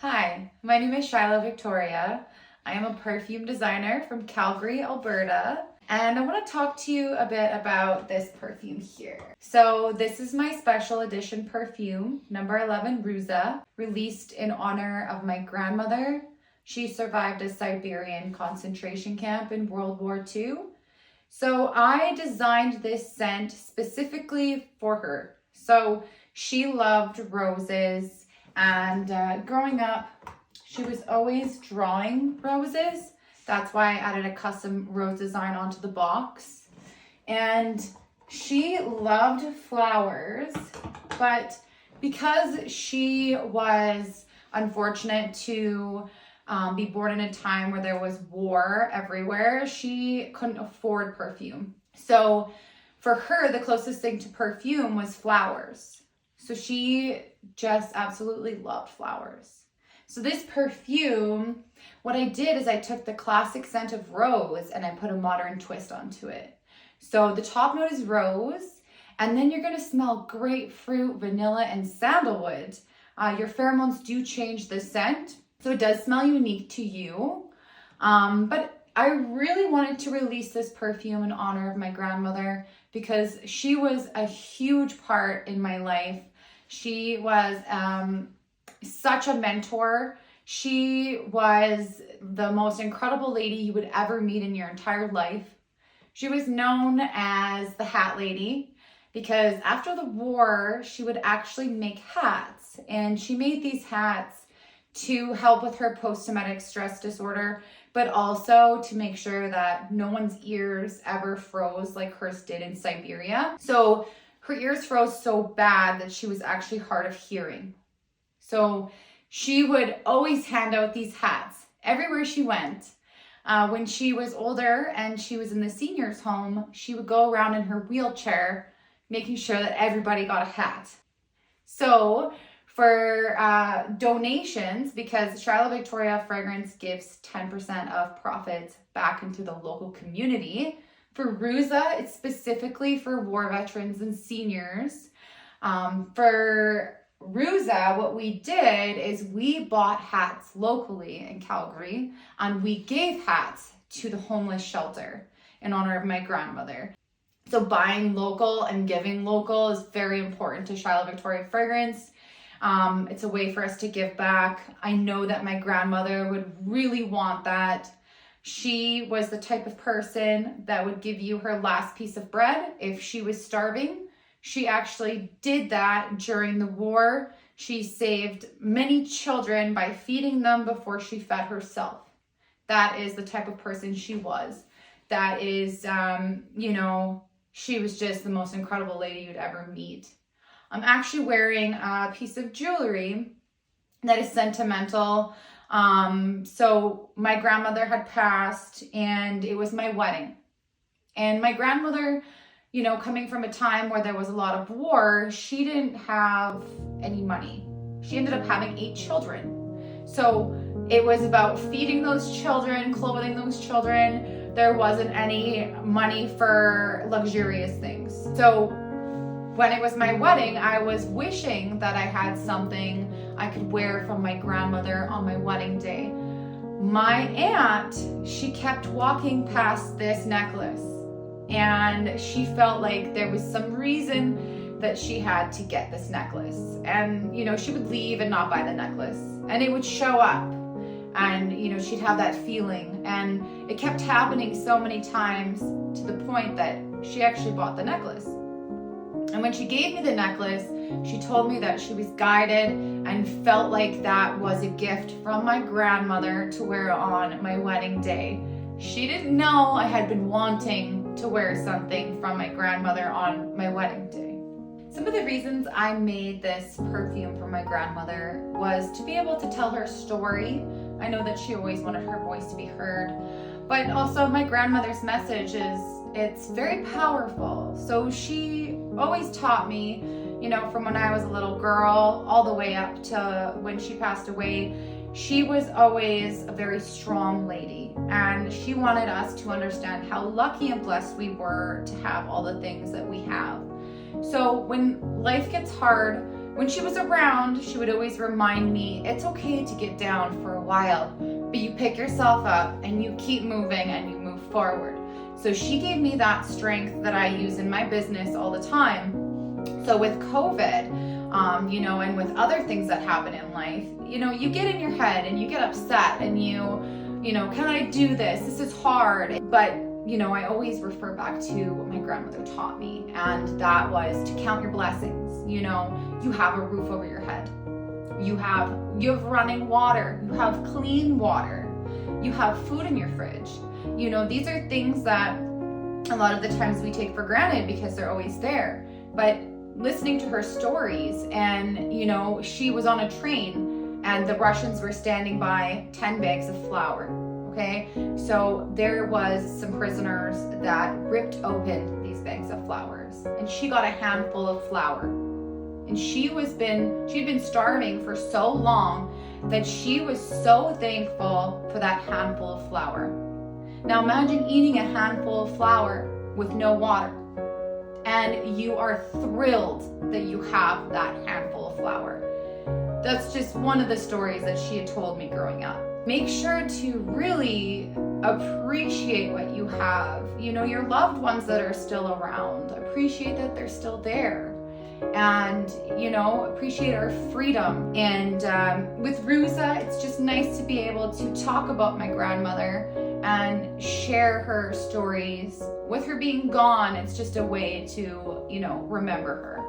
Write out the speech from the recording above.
Hi, my name is Shylo Victoria. I am a perfume designer from Calgary, Alberta, and I want to talk to you a bit about this perfume here. So this is my special edition perfume, number 11 Róza, released in honor of my grandmother. She survived a Siberian concentration camp in World War II. So I designed this scent specifically for her. So she loved roses. And growing up, she was always drawing roses. That's why I added a custom rose design onto the box. And she loved flowers, but because she was unfortunate to be born in a time where there was war everywhere, she couldn't afford perfume. So for her, the closest thing to perfume was flowers. So she just absolutely loved flowers. So this perfume, what I did is I took the classic scent of rose and I put a modern twist onto it. So the top note is rose, and then you're gonna smell grapefruit, vanilla, and sandalwood. Your pheromones do change the scent, so it does smell unique to you. But I really wanted to release this perfume in honor of my grandmother because she was a huge part in my life. She was such a mentor. She was the most incredible lady you would ever meet in your entire life. She was known as the Hat Lady because after the war, she would actually make hats. And she made these hats to help with her post-traumatic stress disorder, but also to make sure that no one's ears ever froze like hers did in Siberia. So her ears froze so bad that she was actually hard of hearing. So she would always hand out these hats everywhere she went. When she was older and she was in the seniors' home, she would go around in her wheelchair, making sure that everybody got a hat. So for donations, because Shylo Victoria Fragrance gives 10% of profits back into the local community, for Róza, it's specifically for war veterans and seniors. For Róza, what we did is we bought hats locally in Calgary, and we gave hats to the homeless shelter in honor of my grandmother. So buying local and giving local is very important to Shylo Victoria Fragrance. It's a way for us to give back. I know that my grandmother would really want that. She was the type of person that would give you her last piece of bread if she was starving. She actually did that during the war. She saved many children by feeding them before she fed herself. That is the type of person she was. That is, she was just the most incredible lady you'd ever meet. I'm actually wearing a piece of jewelry that is sentimental. So my grandmother had passed and it was my wedding. And my grandmother, coming from a time where there was a lot of war, she didn't have any money. She ended up having 8 children. So it was about feeding those children, clothing those children. There wasn't any money for luxurious things. So when it was my wedding, I was wishing that I had something I could wear from my grandmother on my wedding day. My aunt, she kept walking past this necklace, and she felt like there was some reason that she had to get this necklace. And, she would leave and not buy the necklace, and it would show up, and, she'd have that feeling. And it kept happening so many times to the point that she actually bought the necklace. And when she gave me the necklace, she told me that she was guided and felt like that was a gift from my grandmother to wear on my wedding day. She didn't know I had been wanting to wear something from my grandmother on my wedding day. Some of the reasons I made this perfume for my grandmother was to be able to tell her story. I know that she always wanted her voice to be heard, but also my grandmother's message it's very powerful. So she always taught me, from when I was a little girl all the way up to when she passed away, she was always a very strong lady. And she wanted us to understand how lucky and blessed we were to have all the things that we have. So when life gets hard, when she was around, she would always remind me, it's okay to get down for a while, but you pick yourself up and you keep moving and you move forward. So she gave me that strength that I use in my business all the time. So with COVID, you know, and with other things that happen in life, you know, you get in your head and you get upset and you know, can I do this? This is hard. But, you know, I always refer back to what my grandmother taught me, and that was to count your blessings. You know, you have a roof over your head. You have running water. You have clean water. You have food in your fridge. You know, these are things that a lot of the times we take for granted because they're always there. But listening to her stories, and, you know, she was on a train and the Russians were standing by 10 bags of flour. Okay, so there was some prisoners that ripped open these bags of flours, and she got a handful of flour. And she'd been starving for so long that she was so thankful for that handful of flour. Now imagine eating a handful of flour with no water, and you are thrilled that you have that handful of flour. That's just one of the stories that she had told me growing up. Make sure to really appreciate what you have. You know, your loved ones that are still around, appreciate that they're still there. And, you know, appreciate our freedom. And with Róza, it's just nice to be able to talk about my grandmother and share her stories. With her being gone, it's just a way to, you know, remember her.